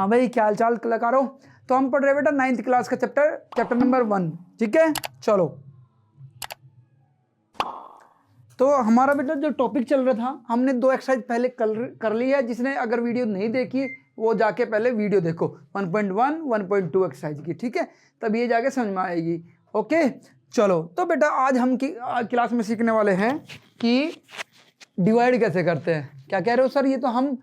हाँ भाई, क्या हाल चाल कलाकारों। तो हम पढ़ रहे बेटा 9th क्लास का चैप्टर नंबर 1। ठीक है, चलो। तो हमारा बेटा जो टॉपिक चल रहा था, हमने 2 एक्सरसाइज पहले कर ली है। जिसने अगर वीडियो नहीं देखी वो जाके पहले वीडियो देखो 1.1 1.2 एक्सरसाइज की। ठीक है, तब ये जाके समझ में आएगी। ओके, चलो। तो बेटा आज हम क्लास में सीखने वाले हैं कि डिवाइड कैसे करते हैं। क्या कह रहे हो सर? ये तो हम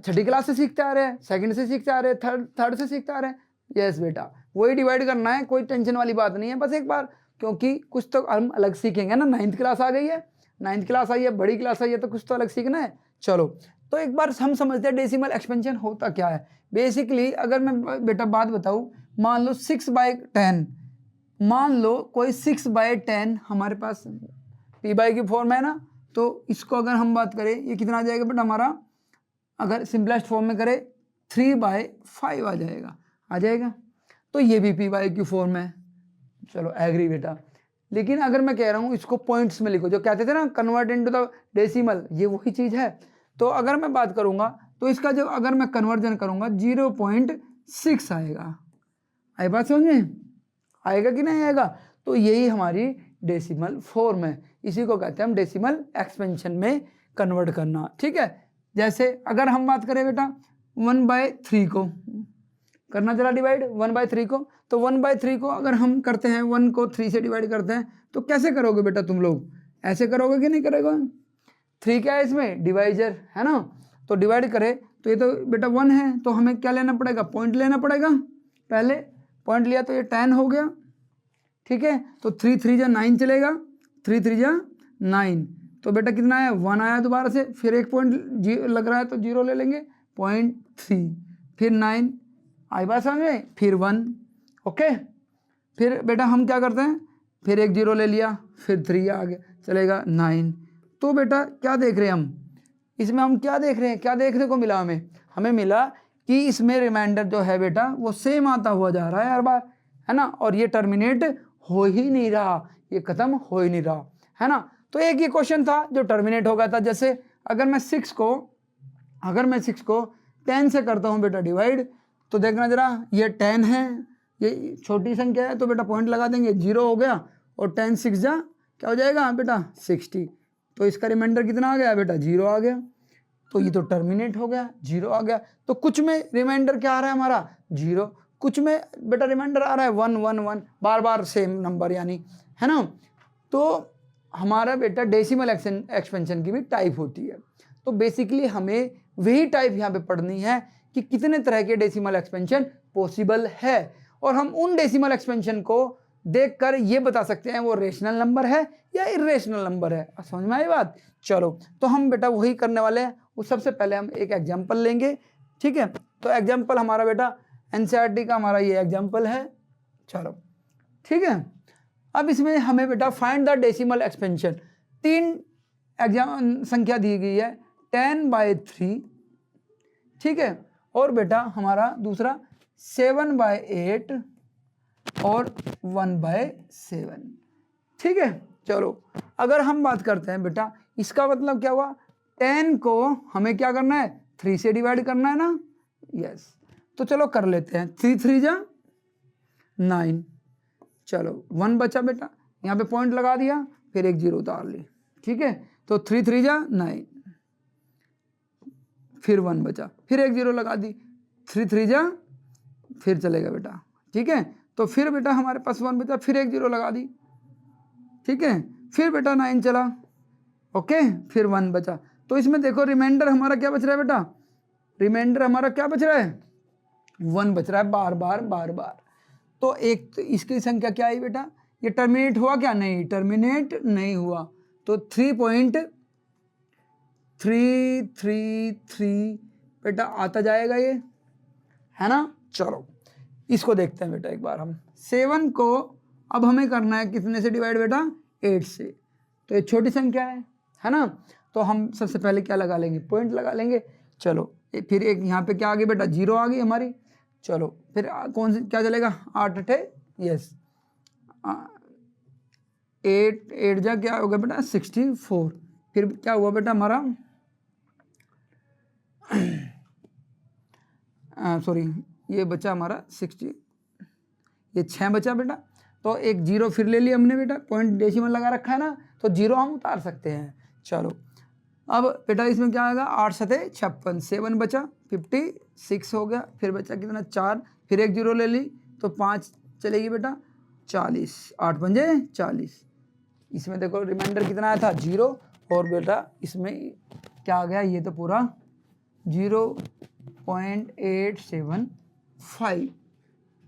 छठी क्लास से सीखते आ रहे हैं, सेकंड से सीखते आ रहे हैं, थर्ड से सीखते आ रहे हैं। यस बेटा, वही डिवाइड करना है, कोई टेंशन वाली बात नहीं है। बस एक बार, क्योंकि कुछ तो हम अलग सीखेंगे ना। 9th क्लास आ गई है, 9th क्लास आई है, बड़ी क्लास आई है, तो कुछ तो अलग सीखना है। चलो, तो एक बार हम समझते हैं डेसिमल एक्सपेंशन होता क्या है। बेसिकली अगर मैं बेटा बात बताऊं, मान लो 6/10, मान लो कोई 6/10 हमारे पास पी बाई की फॉर्म है ना। तो इसको अगर हम बात करें, ये कितना आ जाएगा बेटा हमारा, अगर सिंपलेस्ट फॉर्म में करें 3/5 आ जाएगा। तो ये भी पी बाई की फॉर्म है। चलो एग्री बेटा। लेकिन अगर मैं कह रहा हूँ इसको पॉइंट्स में लिखो, जो कहते थे ना कन्वर्ट इनटू द डेसिमल, ये वही चीज़ है। तो अगर मैं बात करूँगा तो इसका जो अगर मैं कन्वर्जन करूँगा 0.6 आएगा। आई बात समझ में? आएगा कि नहीं आएगा? तो यही हमारी डेसिमल फॉर्म है। इसी को कहते हैं हम डेसिमल एक्सपेंशन में कन्वर्ट करना। ठीक है, जैसे अगर हम बात करें बेटा 1/3 को करना, जरा डिवाइड 1/3 को। तो 1/3 को अगर हम करते हैं, 1 को 3 से डिवाइड करते हैं, तो कैसे करोगे बेटा तुम लोग? ऐसे करोगे कि नहीं करोगे? 3 क्या है इसमें? डिवाइजर है ना। तो डिवाइड करें तो ये तो बेटा 1 है, तो हमें क्या लेना पड़ेगा? पॉइंट लेना पड़ेगा। पहले पॉइंट लिया तो ये 10 हो गया। ठीक है, तो 3 3 जा 9 चलेगा, 3 3 जा 9। तो बेटा कितना आया? 1 आया दोबारा से। फिर एक पॉइंट लग रहा है तो 0 ले लेंगे, 0.3, फिर 9। आई बात समझ में? फिर 1। ओके, फिर बेटा हम क्या करते हैं, फिर एक 0 ले लिया, फिर 3 आ गया, चलेगा 9। तो बेटा क्या देख रहे हैं हम इसमें? हम क्या देख रहे हैं, क्या देखने को मिला हमें मिला कि इसमें रिमाइंडर जो है बेटा वो सेम आता हुआ जा रहा है हर बार, है ना। और ये टर्मिनेट हो ही नहीं रहा, ये खत्म हो ही नहीं रहा, है ना। तो एक ये क्वेश्चन था जो टर्मिनेट हो गया था। जैसे अगर मैं 6 को 10 से करता हूँ बेटा डिवाइड, तो देखना जरा, ये 10 है, ये छोटी संख्या है, तो बेटा पॉइंट लगा देंगे, 0 हो गया। और 10 6 जा क्या हो जाएगा बेटा? 60। तो इसका रिमाइंडर कितना आ गया बेटा? 0 आ गया। तो ये तो टर्मिनेट हो गया, 0 आ गया। तो कुछ में रिमाइंडर क्या आ रहा है हमारा? 0। कुछ में बेटा रिमाइंडर आ रहा है 1 1 1, बार बार सेम नंबर यानी, है ना। तो हमारा बेटा डेसिमल एक्सपेंशन की भी टाइप होती है। तो बेसिकली हमें वही टाइप यहाँ पे पढ़नी है कि कितने तरह के डेसिमल एक्सपेंशन पॉसिबल है, और हम उन डेसिमल एक्सपेंशन को देखकर ये बता सकते हैं वो रेशनल नंबर है या इरेशनल नंबर है। समझ में आई बात? चलो, तो हम बेटा वही करने वाले हैं। उस सबसे पहले हम एक एग्जाम्पल लेंगे। ठीक है, तो एग्जाम्पल हमारा बेटा एनसीईआरटी का हमारा ये एग्जाम्पल है। चलो ठीक है, अब इसमें हमें बेटा फाइंड द डेसिमल एक्सपेंशन। 3 संख्या दी गई है, 10/3, ठीक है, और बेटा हमारा दूसरा 7/8 और 1/7। ठीक है, चलो अगर हम बात करते हैं बेटा, इसका मतलब क्या हुआ? 10 को हमें क्या करना है? 3 से डिवाइड करना है ना। यस, तो चलो कर लेते हैं। 3 3 जा 9। चलो 1 बचा बेटा, यहाँ पे पॉइंट लगा दिया, फिर एक 0 उतार ली। ठीक है, तो 3 3 जा 9, फिर 1 बचा, फिर एक 0 लगा दी, 3 3 जा, फिर चलेगा बेटा। ठीक है, तो फिर बेटा हमारे पास 1 बचा, फिर एक 0 लगा दी। ठीक है, फिर बेटा 9 चला। ओके, फिर 1 बचा। तो इसमें देखो रिमाइंडर हमारा क्या बच रहा है बेटा? रिमाइंडर हमारा क्या बच रहा है? 1 बच रहा है, बार बार। तो एक तो इसकी संख्या क्या आई बेटा? ये टर्मिनेट हुआ क्या? नहीं, टर्मिनेट नहीं हुआ। तो 3.333 बेटा आता जाएगा ये, है ना। चलो इसको देखते हैं बेटा एक बार हम। 7 को अब हमें करना है कितने से डिवाइड बेटा? 8 से। तो ये छोटी संख्या है ना। तो हम सबसे पहले क्या लगा लेंगे? पॉइंट लगा लेंगे। चलो फिर एक यहाँ पे क्या आ गई बेटा? 0 आ गई हमारी। चलो फिर कौन सी क्या चलेगा? 8 8, यस, 8 8 जा क्या होगा बेटा? 64। फिर क्या हुआ बेटा हमारा? सॉरी ये बचा हमारा 60, ये 6 बचा बेटा। तो एक जीरो फिर ले लिया हमने बेटा, पॉइंट डेसिमल लगा रखा है ना, तो जीरो हम उतार सकते हैं। चलो अब बेटा इसमें क्या आएगा, 8 सते 56, 7 बचा, 56 हो गया, फिर बचा कितना 4, फिर एक जीरो ले ली तो 5 चलेगी बेटा 40, 8 पंजे 40। इसमें देखो रिमाइंडर कितना आया था 0, और बेटा इसमें क्या आ गया, ये तो पूरा 0.875,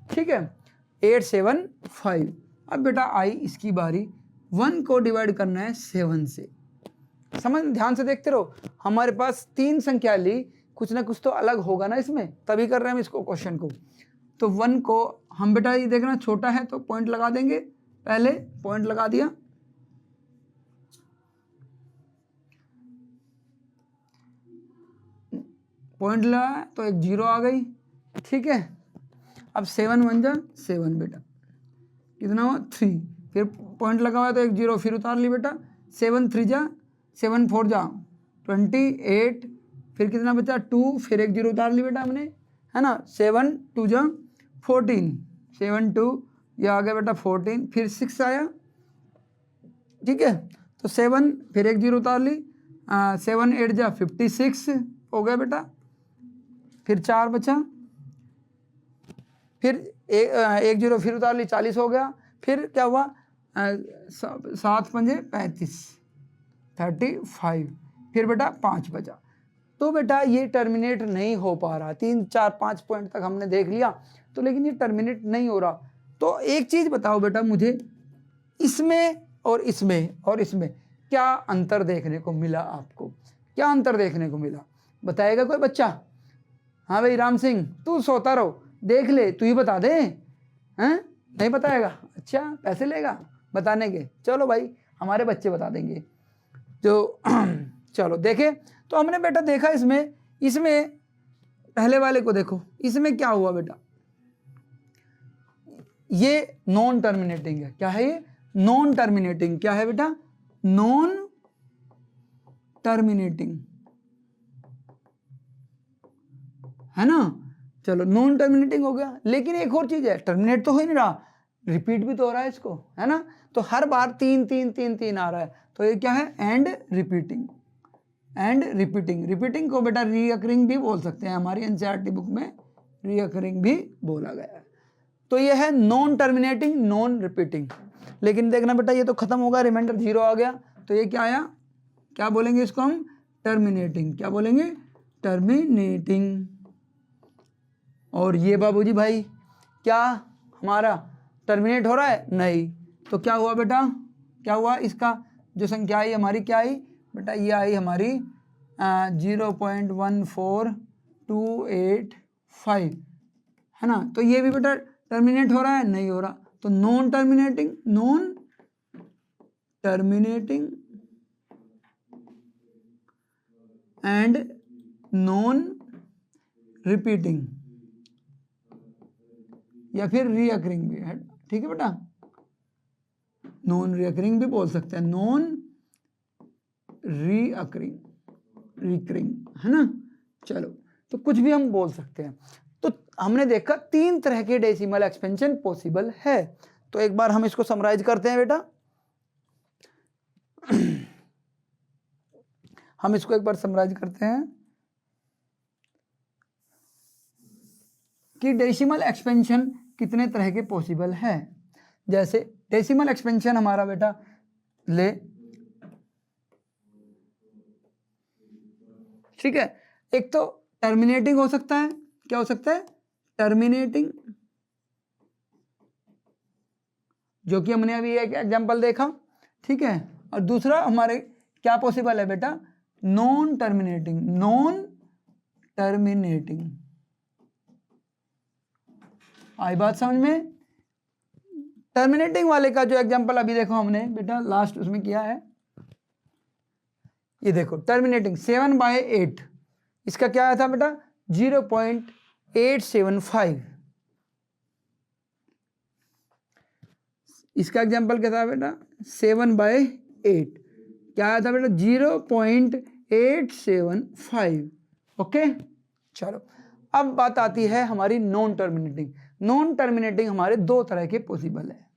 ठीक है 875। अब बेटा आई इसकी बारी, 1 को डिवाइड करना है 7 से। समझ ध्यान से देखते रहो, हमारे पास 3 संख्या ली, कुछ ना कुछ तो अलग होगा ना इसमें, तभी कर रहे हैं हम इसको क्वेश्चन को। तो 1 को हम बेटा ये देखना छोटा है तो पॉइंट लगा देंगे, पहले पॉइंट लगा दिया, पॉइंट लगाया तो एक जीरो आ गई, ठीक है। अब 7 1 जा 7 बेटा, कितना हुआ 3, फिर पॉइंट लगा हुआ तो एक जीरो फिर उतार ली बेटा, 7 3 जा 7 4 जा 28, फिर कितना बचा 2, फिर एक जीरो उतार ली बेटा हमने, है ना। 7 2 जा 14, 7 2 ये आ गया बेटा 14, फिर 6 आया, ठीक है। तो 7 फिर एक जीरो उतार ली, 7 8 जा 56 हो गया बेटा, फिर 4 बचा, फिर एक जीरो फिर उतार ली 40 हो गया, फिर क्या हुआ 7 पंजे 35 35, फिर बेटा 5 बचा। तो बेटा ये टर्मिनेट नहीं हो पा रहा, 3 4 5 पॉइंट तक हमने देख लिया तो, लेकिन ये टर्मिनेट नहीं हो रहा। तो एक चीज़ बताओ बेटा मुझे, इसमें और इसमें और इसमें क्या अंतर देखने को मिला आपको, क्या अंतर देखने को मिला, बताएगा कोई बच्चा? हाँ भाई राम सिंह, तू सोता रहो, देख ले, तू ही बता दे, हैं नहीं बताएगा? अच्छा पैसे लेगा बताने के, चलो भाई हमारे बच्चे बता देंगे जो चलो देखे। तो हमने बेटा देखा इसमें पहले वाले को देखो, इसमें क्या हुआ बेटा, ये नॉन टर्मिनेटिंग है। क्या है ये? Non terminating. क्या है बेटा? नॉन टर्मिनेटिंग, है ना। चलो नॉन टर्मिनेटिंग हो गया, लेकिन एक और चीज है, टर्मिनेट तो हो ही नहीं रहा, रिपीट भी तो हो रहा है इसको, है ना। तो हर बार 3 3 3 3 आ रहा है, तो ये क्या है? And repeating. And repeating, repeating को बेटा रीअकरिंग भी बोल सकते हैं, हमारी एनसीईआरटी बुक में रीअकरिंग भी बोला गया है। तो ये है नॉन टर्मिनेटिंग, नॉन रिपीटिंग। लेकिन देखना बेटा ये तो खत्म होगा, रिमाइंडर 0 आ गया, तो ये क्या आया? क्या बोलेंगे इसको हम? टर्मिनेटिंग। क्या बोलेंगे? टर्मिनेटिंग। और ये बाबूजी भाई क्या हमारा टर्मिनेट हो रहा है? नहीं। तो क्या हुआ बेटा? क्या हुआ? इसका जो संख्या आई हमारी क्या आई बेटा? ये आई हमारी 0.14285, है ना। तो ये भी बेटा टर्मिनेट हो रहा है? नहीं हो रहा। तो non terminating, non terminating and non repeating, या फिर रीअकरिंग भी है, ठीक है बेटा। नॉन रीअकरिंग भी बोल सकते हैं, नॉन रीअकरिंग, रिकरिंग, है ना। चलो तो कुछ भी हम बोल सकते हैं। तो हमने देखा 3 तरह के डेसिमल एक्सपेंशन पॉसिबल है। तो एक बार हम इसको समराइज करते हैं बेटा, हम इसको एक बार समराइज करते हैं कि डेसिमल एक्सपेंशन कितने तरह के पॉसिबल है। जैसे डेसिमल एक्सपेंशन हमारा बेटा ले, ठीक है। एक तो टर्मिनेटिंग हो सकता है, क्या हो सकता है? टर्मिनेटिंग, जो कि हमने अभी एक एग्जांपल देखा, ठीक है। और दूसरा हमारे क्या पॉसिबल है बेटा? Non terminating, non terminating. आई बात समझ में? टर्मिनेटिंग वाले का जो एग्जांपल अभी देखो हमने बेटा लास्ट उसमें किया है, ये देखो टर्मिनेटिंग 7/8, इसका क्या आया था बेटा? 0.875। इसका एग्जांपल क्या था बेटा? 7/8, क्या आया था बेटा? 0.875। ओके चलो अब बात आती है हमारी नॉन टर्मिनेटिंग। नॉन टर्मिनेटिंग हमारे दो तरह के पॉसिबल है।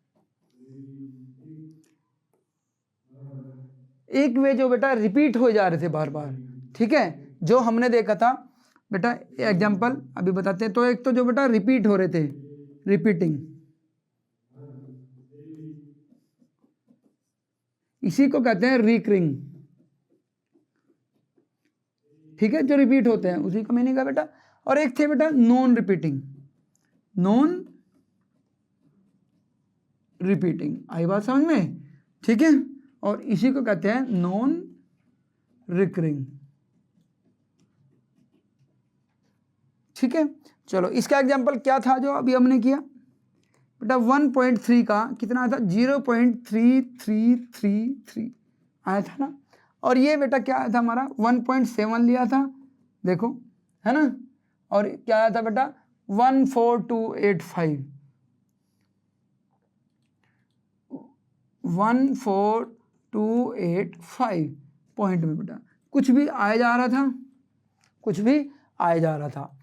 एक वे जो बेटा रिपीट हो जा रहे थे बार बार, ठीक है, जो हमने देखा था बेटा, एग्जांपल अभी बताते हैं। तो एक तो जो बेटा रिपीट हो रहे थे, रिपीटिंग, इसी को कहते हैं रिकरिंग, ठीक है, जो रिपीट होते हैं उसी का मीनिंग है बेटा। और एक थे बेटा नॉन रिपीटिंग, नॉन रिपीटिंग, आई बात समझ में, ठीक है, और इसी को कहते हैं नॉन रिकरिंग, ठीक है। चलो इसका एग्जांपल क्या था जो अभी हमने किया बेटा, 1.3 का कितना आया था, 0.3333 आया था ना, और ये बेटा क्या आया था हमारा 1.7 लिया था, देखो है ना, और क्या आया था बेटा 14285, 14285 पॉइंट में बेटा कुछ भी आया जा रहा था, कुछ भी आया जा रहा था।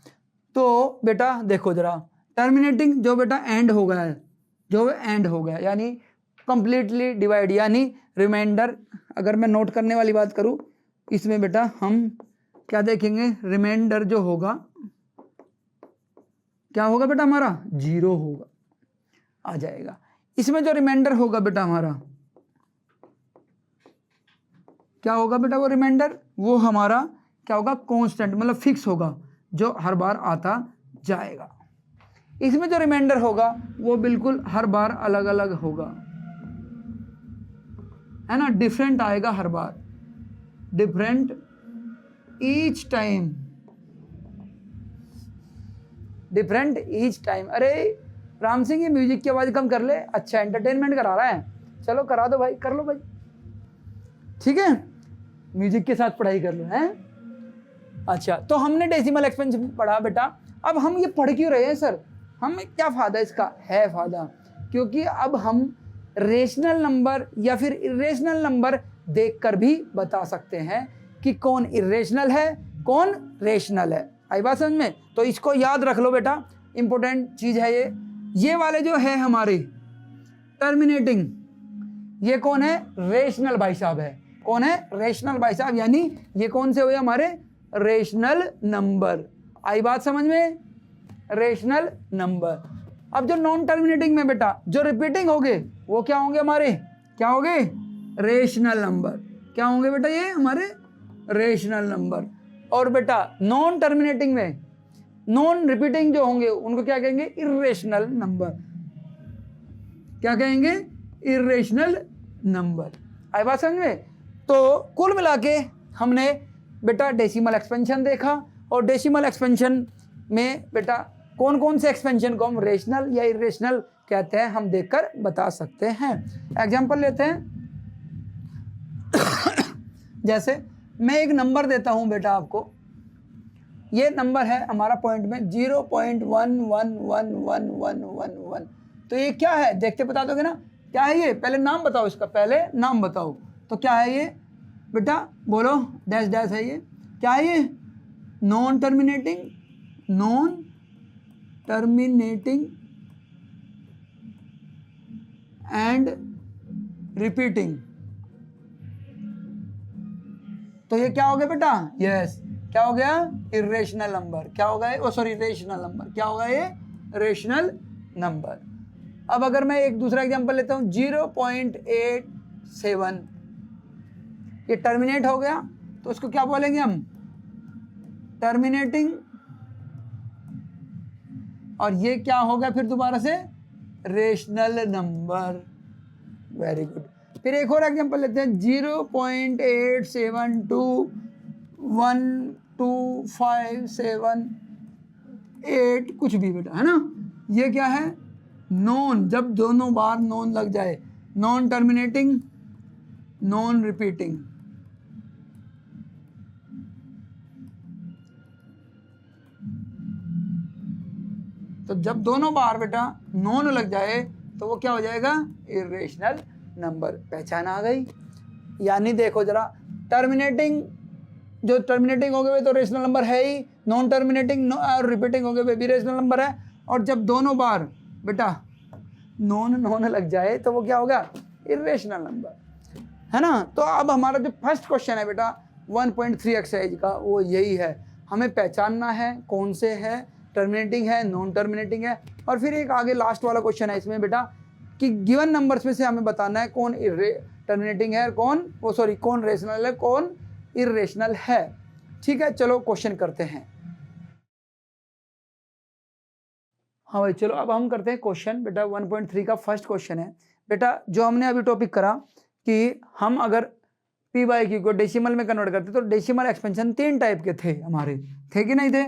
तो बेटा देखो जरा, टर्मिनेटिंग जो बेटा एंड हो गया है, जो एंड हो गया यानी कंप्लीटली डिवाइड, यानी रिमाइंडर, अगर मैं नोट करने वाली बात करूं इसमें बेटा हम क्या देखेंगे, रिमाइंडर जो होगा क्या होगा बेटा हमारा 0 होगा, आ जाएगा। इसमें जो रिमाइंडर होगा बेटा हमारा क्या होगा बेटा, वो रिमाइंडर वो हमारा क्या होगा, कांस्टेंट, मतलब फिक्स होगा, जो हर बार आता जाएगा। इसमें जो रिमाइंडर होगा वो बिल्कुल हर बार अलग अलग होगा, है ना, डिफरेंट आएगा हर बार, different each time, different each time. अरे राम सिंह ये म्यूजिक की आवाज कम कर ले, अच्छा एंटरटेनमेंट करा रहा है, चलो करा दो भाई, कर लो भाई, ठीक है, म्यूजिक के साथ पढ़ाई कर लो, हैं। अच्छा तो हमने डेसिमल एक्सपेंशन पढ़ा बेटा, अब हम ये पढ़ क्यों रहे हैं सर, हमें क्या फायदा इसका, है फायदा, क्योंकि अब हम रेशनल नंबर या फिर इरेशनल नंबर देखकर भी बता सकते हैं कि कौन इरेशनल है कौन रेशनल है, आई बात समझ में। तो इसको याद रख लो बेटा, इंपॉर्टेंट चीज है ये वाले जो है हमारे टर्मिनेटिंग, ये कौन है, रेशनल भाई साहब है, कौन है, रेशनल भाई साहब, यानी ये कौन से हुए हमारे रेशनल नंबर, आई बात समझ में, रेशनल नंबर। अब जो नॉन टर्मिनेटिंग में बेटा जो रिपीटिंग होंगे वो क्या होंगे हमारे, क्या होंगे, रेशनल नंबर, क्या होंगे बेटा ये हमारे रेशनल नंबर। और बेटा नॉन टर्मिनेटिंग में नॉन रिपीटिंग जो होंगे उनको क्या कहेंगे, इरेशनल नंबर, क्या कहेंगे, इरेशनल नंबर, आई बात समझ में। तो कुल मिला के हमने बेटा डेसिमल एक्सपेंशन देखा, और डेसिमल एक्सपेंशन में बेटा कौन कौन से एक्सपेंशन को हम रेशनल या इरेशनल कहते हैं हम देखकर बता सकते हैं। एग्जांपल लेते हैं जैसे मैं एक नंबर देता हूं बेटा आपको, ये नंबर है हमारा पॉइंट में 0.111111, तो ये क्या है देखते बता दोगे ना, क्या है ये, पहले नाम बताओ इसका, पहले नाम बताओ, तो क्या है ये बेटा, बोलो, डैश डैश है ये, क्या है ये, non terminating, non terminating and repeating, तो ये क्या हो गया बेटा, यस, क्या हो गया, इरेशनल नंबर, क्या हो गया, ओ सॉरी रेशनल नंबर, क्या होगा ये, रेशनल नंबर। अब अगर मैं एक दूसरा एग्जांपल लेता हूं 0.87, ये टर्मिनेट हो गया, तो उसको क्या बोलेंगे हम, टर्मिनेटिंग, और ये क्या हो गया फिर दोबारा से, रेशनल नंबर, वेरी गुड। फिर एक और एग्जांपल लेते हैं 0.87212578 कुछ भी बेटा, है ना, ये क्या है, नॉन, जब दोनों बार नॉन लग जाए, नॉन टर्मिनेटिंग नॉन रिपीटिंग, तो जब दोनों बार बेटा नॉन लग जाए तो वो क्या हो जाएगा, इरेशनल नंबर, पहचान आ गई। यानी देखो जरा, टर्मिनेटिंग जो टर्मिनेटिंग हो गए तो रेशनल नंबर है ही, नॉन टर्मिनेटिंग और रिपीटिंग हो गया बेबी रेशनल नंबर है। और जब दोनों बार बेटा नॉन नॉन लग जाए तो वो क्या होगा, इरेशनल नंबर, है ना। तो अब हमारा जो फर्स्ट क्वेश्चन है बेटा 1.3 एक्सरसाइज का वो यही है, हमें पहचानना है कौन से है, टर्मिनेटिंग है, नॉन टर्मिनेटिंग है। और फिर एक आगे लास्ट वाला क्वेश्चन है इसमें बेटा कि गिवन नंबर्स में से हमें बताना है कौन टर्मिनेटिंग है, कौन रेशनल है, कौन इरेशनल है। ठीक है, चलो क्वेश्चन करते हैं। हाँ भाई चलो अब हम करते हैं क्वेश्चन। बेटा 1.3 का फर्स्ट क्वेश्चन है बेटा, जो हमने अभी टॉपिक करा कि हम अगर पी बाई क्यू को डेसिमल में कन्वर्ट करते तो डेसिमल एक्सपेंशन 3 टाइप के थे हमारे, थे कि नहीं थे?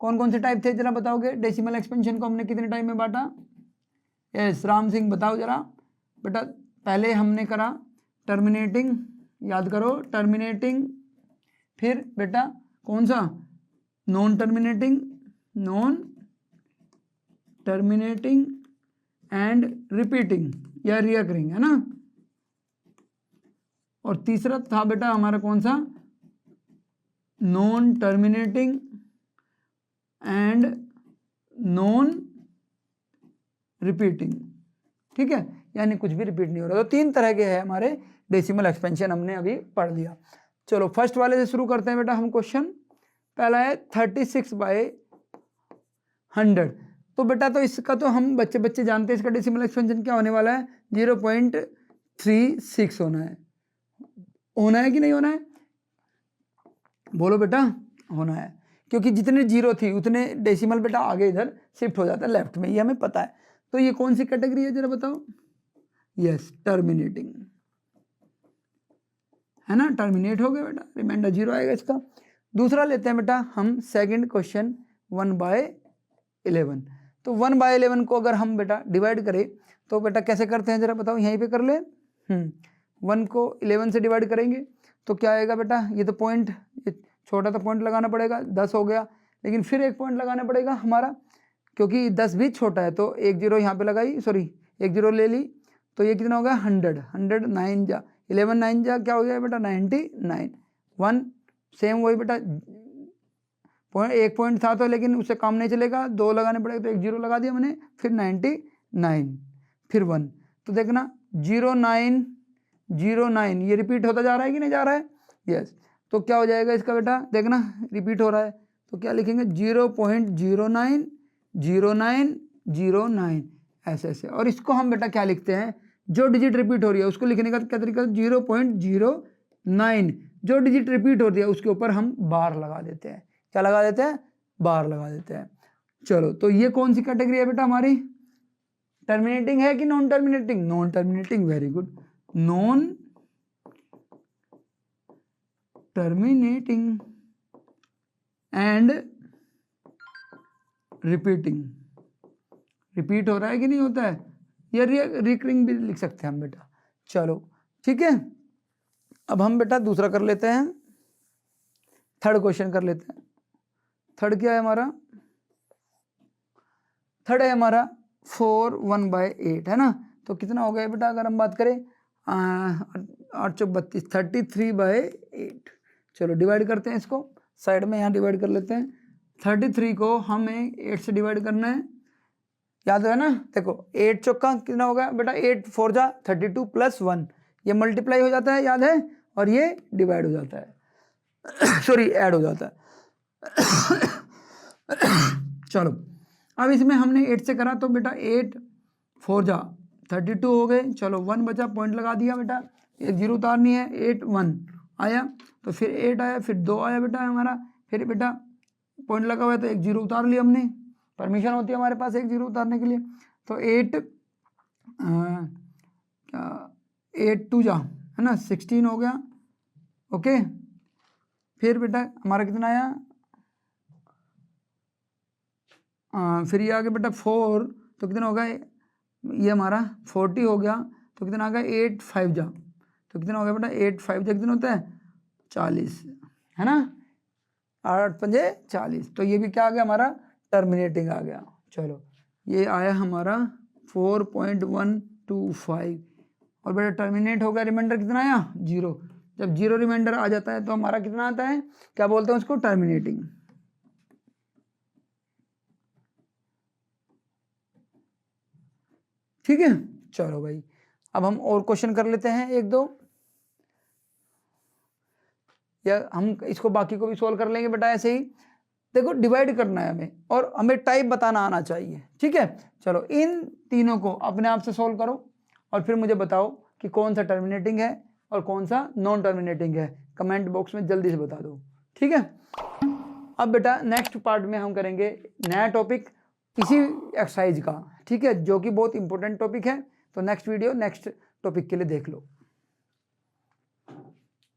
कौन कौन से टाइप थे जरा बताओगे? डेसिमल एक्सपेंशन को हमने कितने टाइप में बांटा? यस राम सिंह बताओ जरा। बेटा पहले हमने करा टर्मिनेटिंग, याद करो टर्मिनेटिंग, फिर बेटा कौन सा, non terminating, non terminating and repeating या रिकरिंग, है ना। और तीसरा था बेटा हमारा कौन सा, non terminating and non repeating. ठीक है, यानी कुछ भी रिपीट नहीं हो रहा। तो 3 तरह के हैं हमारे डेसिमल एक्सपेंशन, हमने अभी पढ़ लिया। चलो फर्स्ट वाले से शुरू करते हैं बेटा हम क्वेश्चन। पहला है 36/100। तो बेटा तो इसका तो हम बच्चे जानते हैं, इसका डेसिमल एक्सपेंशन क्या होने वाला है, 0.36 होना है। होना है कि नहीं होना है, बोलो बेटा? होना है, क्योंकि जितने जीरो थी उतने डेसिमल बेटा आगे इधर शिफ्ट हो जाता है लेफ्ट में, ये हमें पता है। तो ये कौन सी कैटेगरी है जरा बताओ? यस टर्मिनेटिंग, है ना, टर्मिनेट हो गया बेटा, रिमाइंडर 0 आएगा इसका। दूसरा लेते हैं बेटा हम सेकंड क्वेश्चन 1/11। तो 1/11 को अगर हम बेटा डिवाइड करें तो बेटा कैसे करते हैं जरा बताओ, यहीं पे कर ले। 1 को 11 से डिवाइड करेंगे तो क्या आएगा बेटा, ये तो पॉइंट, ये छोटा सा पॉइंट लगाना पड़ेगा, 10 हो गया, लेकिन फिर एक पॉइंट लगाना पड़ेगा हमारा, क्योंकि 10 भी छोटा है। तो एक जीरो यहाँ पे लगाई, एक जीरो ले ली, तो ये कितना हो गया 100 9 जा 11 9 जा क्या हो गया बेटा 99। 1 सेम वही बेटा, एक पॉइंट था तो, लेकिन उससे काम नहीं चलेगा, 2 लगाने पड़ेगा, तो एक जीरो लगा दिया मैंने, फिर 99, फिर 1। तो देखना 0909 ये रिपीट होता जा रहा है कि नहीं जा रहा है? यस। तो क्या हो जाएगा इसका बेटा, देखना रिपीट हो रहा है, तो क्या लिखेंगे 0.090909 ऐसे ऐसे। और इसको हम बेटा क्या लिखते हैं, जो डिजिट रिपीट हो रही है उसको लिखने का क्या तरीका, 0.09, जो डिजिट रिपीट होती है उसके ऊपर हम बार लगा देते हैं। क्या लगा देते हैं? बार लगा देते हैं। चलो तो ये कौन सी कैटेगरी है बेटा हमारी, टर्मिनेटिंग है कि non terminating? Non terminating, very good, non terminating and repeating. Repeat हो रहा है कि नहीं होता है, या रिकरिंग भी लिख सकते हैं हम बेटा। चलो ठीक है, अब हम बेटा दूसरा कर लेते हैं, थर्ड क्वेश्चन कर लेते हैं। थर्ड क्या है हमारा, थर्ड है हमारा 4 1/8, है ना। तो कितना हो गया बेटा अगर हम बात करें 8 चौक 32, 33/8। चलो डिवाइड करते हैं इसको, साइड में यहाँ डिवाइड कर लेते हैं। 33 को हमें 8 से डिवाइड करना है, याद है ना। देखो 8 चौका कितना होगा बेटा, 8 4 जा 32 + 1, ये मल्टीप्लाई हो जाता है, याद है, और ये डिवाइड हो जाता है ऐड हो जाता है। चलो अब इसमें हमने 8 से करा तो बेटा 8 4 जा 32 हो गए। चलो 1 बचा, पॉइंट लगा दिया बेटा, एक जीरो उतारनी है, 8 1 आया, तो फिर 8 आया, फिर 2 आया बेटा हमारा, फिर बेटा पॉइंट लगा हुआ है तो एक जीरो उतार लिया हमने, परमिशन होती है हमारे पास एक जीरो उतारने के लिए। तो 8 2 जा, है ना, 16 हो गया, ओके। फिर बेटा हमारा कितना आया, फिर ये आ गया बेटा 4, तो कितना होगा, ये हमारा 40 हो गया, तो कितना आ गया 8 5 जा, तो कितना हो गया बेटा 8 5 जा कितना होता है 40, है ना, 8 पंजे 40। तो ये भी क्या आ गया हमारा, टर्मिनेटिंग आ गया। चलो ये आया हमारा 4.125, और बेटा टर्मिनेट हो गया, रिमाइंडर कितना आया 0। जब 0 रिमाइंडर आ जाता है तो हमारा कितना आता है, क्या बोलते हैं उसको, टर्मिनेटिंग। ठीक है, चलो भाई अब हम और क्वेश्चन कर लेते हैं एक दो, या हम इसको बाकी को भी सॉल्व कर लेंगे बेटा ऐसे ही। देखो डिवाइड करना है हमें और हमें टाइप बताना आना चाहिए, ठीक है। चलो इन तीनों को अपने आप से सॉल्व करो और फिर मुझे बताओ कि कौन सा टर्मिनेटिंग है और कौन सा नॉन टर्मिनेटिंग है, कमेंट बॉक्स में जल्दी से बता दो, ठीक है। अब बेटा नेक्स्ट पार्ट में हम करेंगे नया टॉपिक इसी एक्सरसाइज का, ठीक है, जो कि बहुत इंपॉर्टेंट टॉपिक है। तो नेक्स्ट वीडियो नेक्स्ट टॉपिक के लिए देख लो।